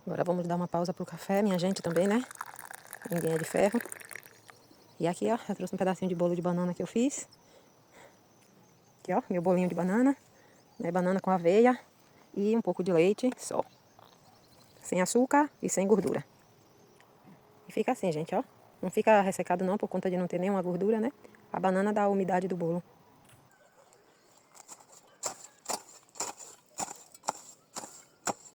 Agora vamos dar uma pausa pro café, minha gente também, né? Ninguém é de ferro. E aqui, ó, eu trouxe um pedacinho de bolo de banana que eu fiz. Aqui, ó, meu bolinho de banana. Né? Banana com aveia e um pouco de leite só. Sem açúcar e sem gordura. E fica assim, gente, ó. Não fica ressecado não, por conta de não ter nenhuma gordura, né? A banana dá a umidade do bolo.